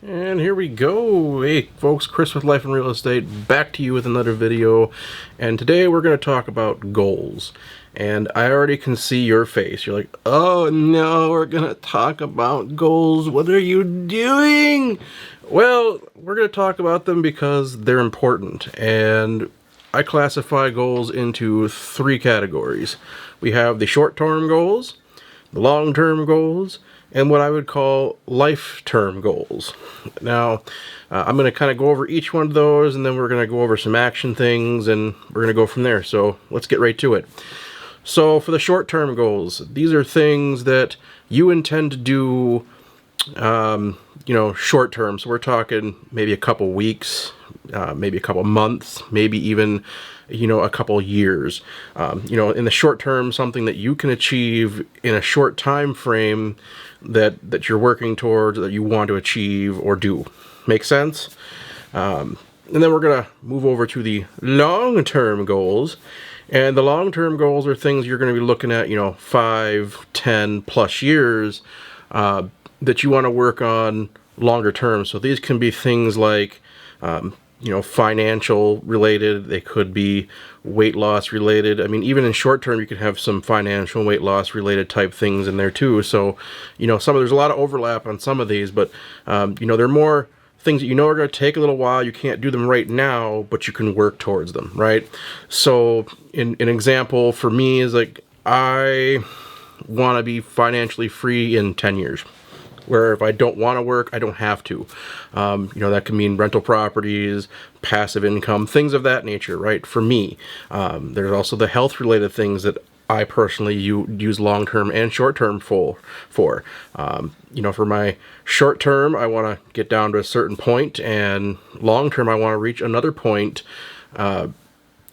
And here we go. Hey folks, Chris with Life and Real Estate, back to you with another video. And today we're going to talk about goals. And I already can see your face. You're like, oh no, we're going to talk about goals. What are you doing? Well, we're going to talk about them because they're important. And I classify goals into three categories. We have the short-term goals, the long-term goals, and what I would call life-term goals. Now, I'm going to kind of go over each one of those, and then we're going to go over some action things, and we're going to go from there. So let's get right to it. So for the short-term goals, these are things that you intend to do, short term. So we're talking maybe a couple weeks, maybe a couple months, maybe even, a couple years. In the short term, something that you can achieve in a short time frame that you're working towards, that you want to achieve or do. Make sense? And then we're going to move over to the long-term goals. And the long-term goals are things you're going to be looking at, 5, 10 plus years that you want to work on longer term. So these can be things like, financial related. They could be weight loss related. I mean, even in short term, you could have some financial weight loss related type things in there too. So, there's a lot of overlap on some of these, but, they're more things that are going to take a little while. You can't do them right now, but you can work towards them, right? So an example for me is like, I want to be financially free in 10 years. Where if I don't want to work, I don't have to. That can mean rental properties, passive income, things of that nature, right? For me, there's also the health-related things that I personally use long-term and short-term for. For my short-term, I want to get down to a certain point, and long-term, I want to reach another point.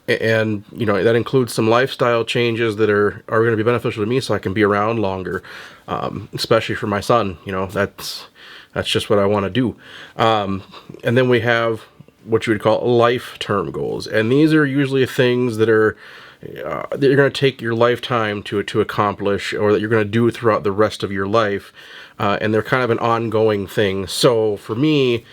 And that includes some lifestyle changes that are going to be beneficial to me, so I can be around longer, especially for my son. That's just what I want to do. And then we have what you would call life-term goals, and these are usually things that are that you're going to take your lifetime to accomplish, or that you're going to do throughout the rest of your life, and they're kind of an ongoing thing. So for me,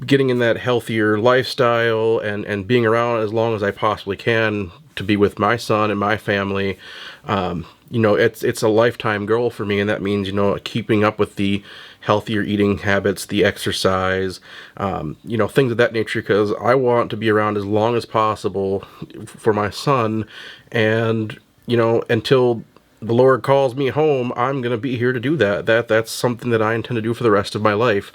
getting in that healthier lifestyle and being around as long as I possibly can to be with my son and my family, it's a lifetime goal for me, and that means keeping up with the healthier eating habits, the exercise, things of that nature, because I want to be around as long as possible for my son, and until the Lord calls me home, I'm gonna be here to do that. That's something that I intend to do for the rest of my life.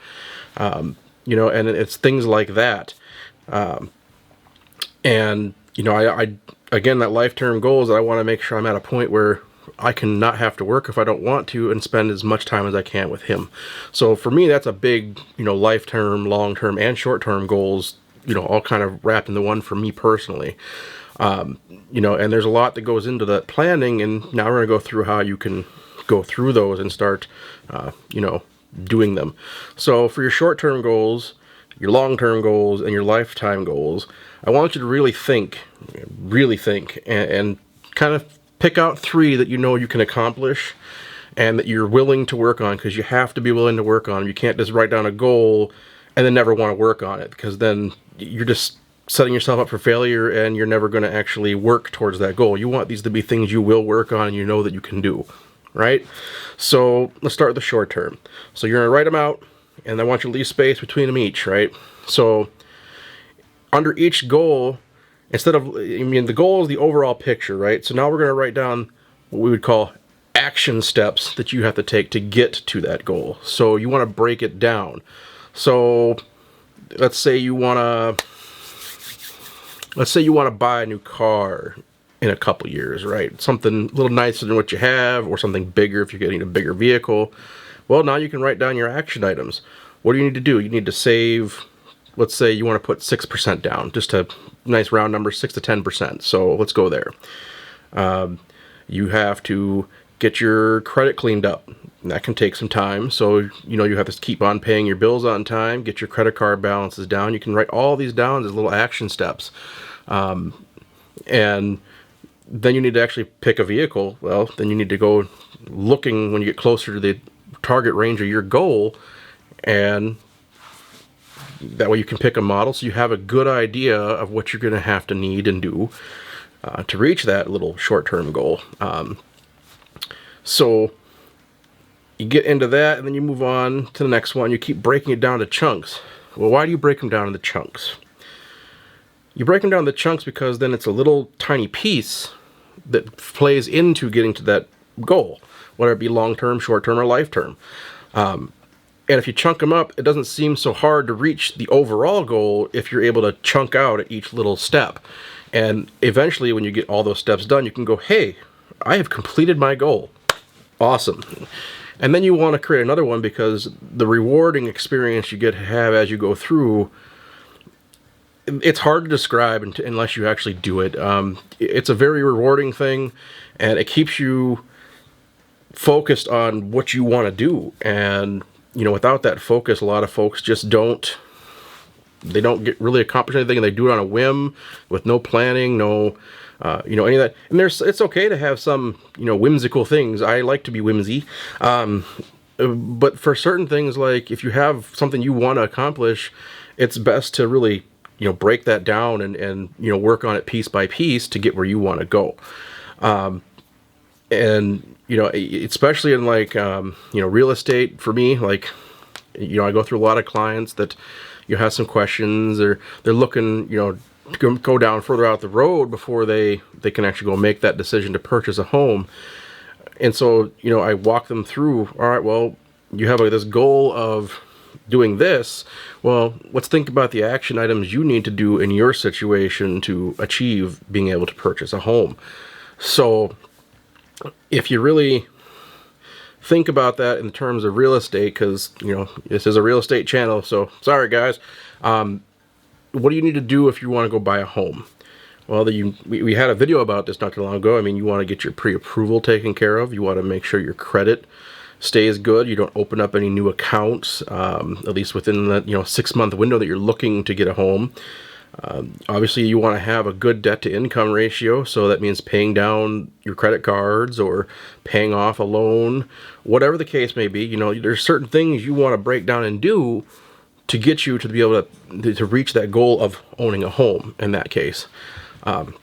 And it's things like that. I again, that life-term goal is that I want to make sure I'm at a point where I can not have to work if I don't want to, and spend as much time as I can with him. So for me, that's a big, life-term, long-term, and short-term goals, all kind of wrapped into one for me personally. And there's a lot that goes into that planning, and now we're going to go through how you can go through those and start, doing them. So for your short-term goals, your long-term goals, and your lifetime goals, I want you to really think, and kind of pick out three that you can accomplish and that you're willing to work on, because you have to be willing to work on them. You can't just write down a goal and then never want to work on it, because then you're just setting yourself up for failure, and you're never going to actually work towards that goal. You want these to be things you will work on and that you can do. Right? So let's start with the short term. So you're going to write them out, and I want you to leave space between them each, right? So under each goal, the goal is the overall picture, right? So now we're going to write down what we would call action steps that you have to take to get to that goal. So you want to break it down. So let's say you want to buy a new car in a couple years, right? Something a little nicer than what you have, or something bigger if you're getting a bigger vehicle. Well, now you can write down your action items. What do you need to do? You need to save, let's say you want to put 6% down, just a nice round number, 6 to 10%. So let's go there. You have to get your credit cleaned up. And that can take some time. So, you have to keep on paying your bills on time, get your credit card balances down. You can write all these down as little action steps. And then you need to actually pick a vehicle. Well, then you need to go looking when you get closer to the target range of your goal, and That way you can pick a model so you have a good idea of what you're going to have to need and do to reach that little short-term goal. So you get into that, and then you move on to the next one. You keep breaking it down to chunks. Well, why do you break them down into chunks? You break them down into chunks because then it's a little tiny piece that plays into getting to that goal, whether it be long-term, short-term, or life-term. And if you chunk them up, it doesn't seem so hard to reach the overall goal if you're able to chunk out at each little step. And eventually, when you get all those steps done, you can go, hey, I have completed my goal. Awesome. And then you want to create another one because the rewarding experience you get to have as you go through, it's hard to describe unless you actually do it. It's a very rewarding thing, and it keeps you focused on what you want to do. And, you know, without that focus, a lot of folks just don't get really accomplish anything, and they do it on a whim with no planning, no any of that. And it's okay to have some, whimsical things. I like to be whimsy. But for certain things, like if you have something you want to accomplish, it's best to really, break that down and work on it piece by piece to get where you want to go. And, especially in like, real estate for me, like, I go through a lot of clients that have some questions, or they're looking, to go down further out the road before they can actually go make that decision to purchase a home. And so, I walk them through, all right, well, you have this goal of doing this. Well, let's think about the action items you need to do in your situation to achieve being able to purchase a home. So if you really think about that in terms of real estate, because, this is a real estate channel, so sorry guys, what do you need to do if you want to go buy a home? Well, we had a video about this not too long ago. I mean, you want to get your pre-approval taken care of. You want to make sure your credit stays good. You don't open up any new accounts, at least within the 6-month window that you're looking to get a home. Obviously, you want to have a good debt-to-income ratio, so that means paying down your credit cards or paying off a loan, whatever the case may be. There's certain things you want to break down and do to get you to be able to reach that goal of owning a home in that case. And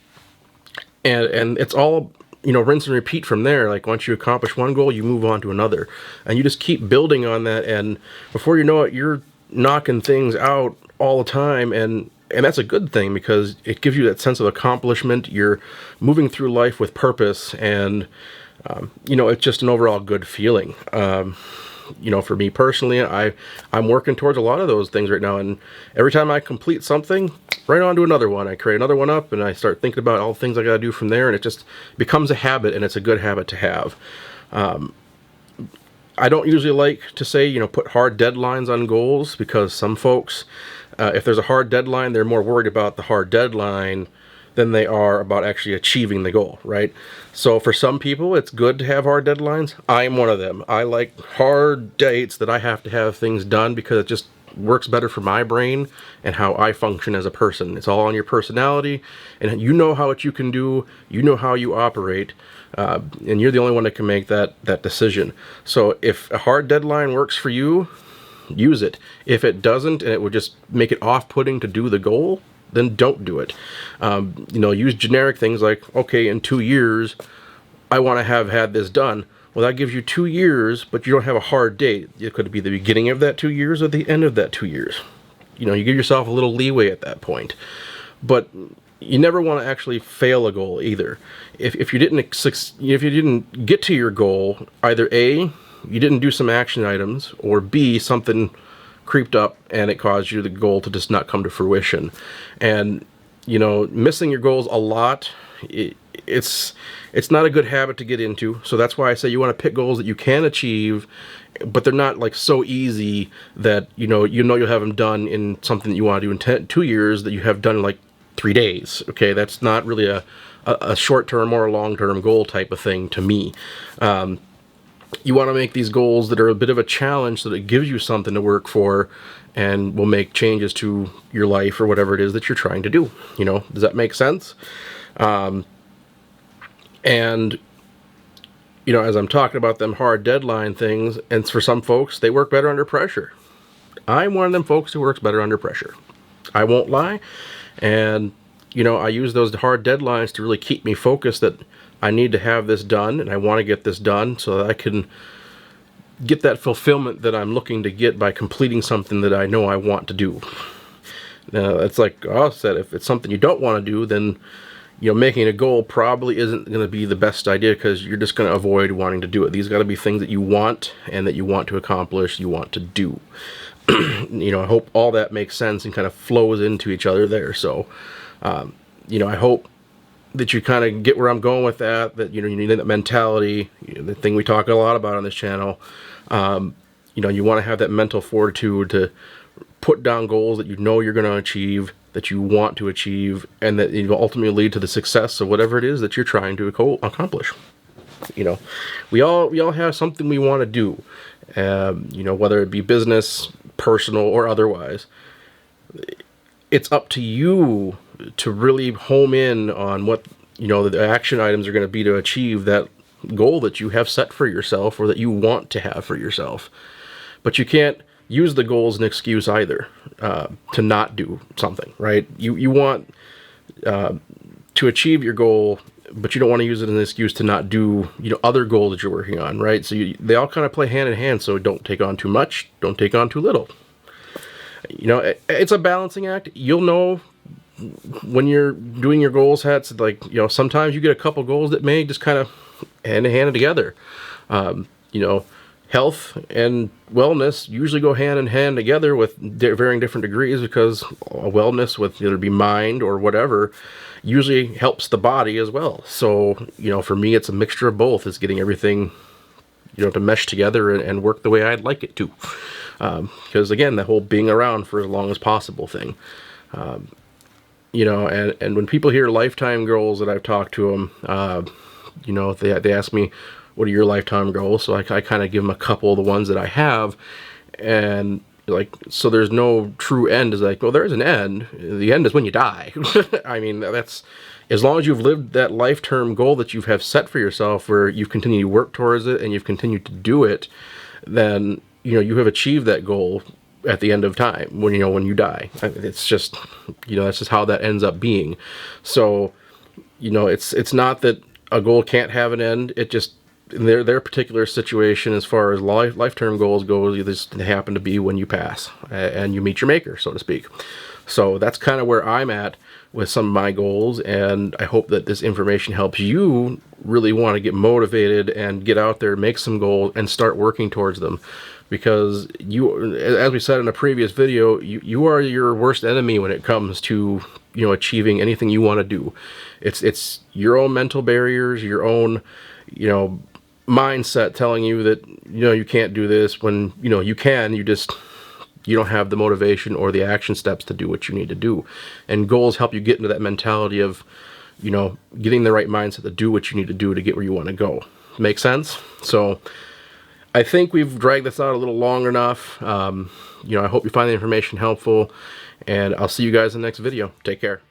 it's all, rinse and repeat from there. Like once you accomplish one goal, you move on to another, and you just keep building on that. And before you know it, you're knocking things out all the time. And that's a good thing because it gives you that sense of accomplishment. You're moving through life with purpose, and, it's just an overall good feeling. For me personally, I'm working towards a lot of those things right now, and every time I complete something, right on to another one. I create another one up, and I start thinking about all the things I gotta do from there, and it just becomes a habit, and it's a good habit to have. I don't usually like to say, put hard deadlines on goals, because some folks, if there's a hard deadline, they're more worried about the hard deadline than they are about actually achieving the goal, right? So for some people, it's good to have hard deadlines. I am one of them. I like hard dates that I have to have things done because it just works better for my brain and how I function as a person. It's all on your personality, and you know how what you can do, you know how you operate, and you're the only one that can make that decision. So if a hard deadline works for you, use it. If it doesn't, and it would just make it off-putting to do the goal, then don't do it. Use generic things like, okay, in 2 years, I want to have had this done. Well, that gives you 2 years, but you don't have a hard date. It could be the beginning of that 2 years or the end of that 2 years. You give yourself a little leeway at that point. But you never want to actually fail a goal either. If you didn't get to your goal, either A, you didn't do some action items, or B, something creeped up and it caused you the goal to just not come to fruition. And missing your goals a lot, it's not a good habit to get into. So that's why I say you want to pick goals that you can achieve, but they're not like so easy that you'll have them done in something that you want to do in 2 years that you have done in like 3 days. Okay, that's not really a short-term or a long-term goal type of thing to me. You want to make these goals that are a bit of a challenge so that it gives you something to work for and will make changes to your life or whatever it is that you're trying to do. Does that make sense? And, as I'm talking about them hard deadline things, and for some folks, they work better under pressure. I'm one of them folks who works better under pressure. I won't lie. And, you know, I use those hard deadlines to really keep me focused that I need to have this done and I want to get this done so that I can get that fulfillment that I'm looking to get by completing something that I know I want to do. Now, it's like I said, if it's something you don't want to do, then, you know, making a goal probably isn't going to be the best idea because you're just going to avoid wanting to do it. These got to be things that you want and that you want to accomplish, you want to do. You know, I hope all that makes sense and kind of flows into each other there. So, you know, I hope that you kind of get where I'm going with that, that, you know, you need that mentality, you know, the thing we talk a lot about on this channel. You know, you want to have that mental fortitude to put down goals that you know you're going to achieve, that you want to achieve, and that will ultimately lead to the success of whatever it is that you're trying to accomplish. You know, we all have something we want to do, you know, whether it be business, personal, or otherwise. It's up to you to really home in on what, you know, the action items are going to be to achieve that goal that you have set for yourself or that you want to have for yourself. But you can't use the goal as an excuse either to not do something, right? You want to achieve your goal, but you don't want to use it as an excuse to not do, you know, other goals that you're working on, right? So they all kind of play hand in hand. So don't take on too much, don't take on too little. You know, it's a balancing act. You'll know when you're doing your goals hats, like, you know, sometimes you get a couple goals that may just kind of hand in hand together. You know, health and wellness usually go hand in hand together with varying different degrees, because wellness with either be mind or whatever usually helps the body as well. So, you know, for me, it's a mixture of both. It's getting everything, you know, to mesh together and work the way I'd like it to. Because again, the whole being around for as long as possible thing. You know, and when people hear lifetime goals that I've talked to them, you know, they ask me, what are your lifetime goals? So I kind of give them a couple of the ones that I have, and like, so there's no true end. Is like, well, there is an end. The end is when you die. I mean, that's, as long as you've lived that lifetime goal that you have set for yourself, where you've continued to work towards it and you've continued to do it, then, you know, you have achieved that goal at the end of time, when, you know, when you die. It's just, you know, that's just how that ends up being. So, you know, it's not that a goal can't have an end. It just, in their particular situation, as far as lifetime goals go, they just happen to be when you pass and you meet your maker, so to speak. So that's kind of where I'm at with some of my goals, and I hope that this information helps you really want to get motivated and get out there, make some goals, and start working towards them. Because you, as we said in a previous video, you are your worst enemy when it comes to, you know, achieving anything you want to do. It's your own mental barriers, your own, you know, mindset telling you that, you know, you can't do this when, you know, you can. You don't have the motivation or the action steps to do what you need to do. And goals help you get into that mentality of, you know, getting the right mindset to do what you need to do to get where you want to go. Make sense? So I think we've dragged this out a little long enough. You know, I hope you find the information helpful, and I'll see you guys in the next video. Take care.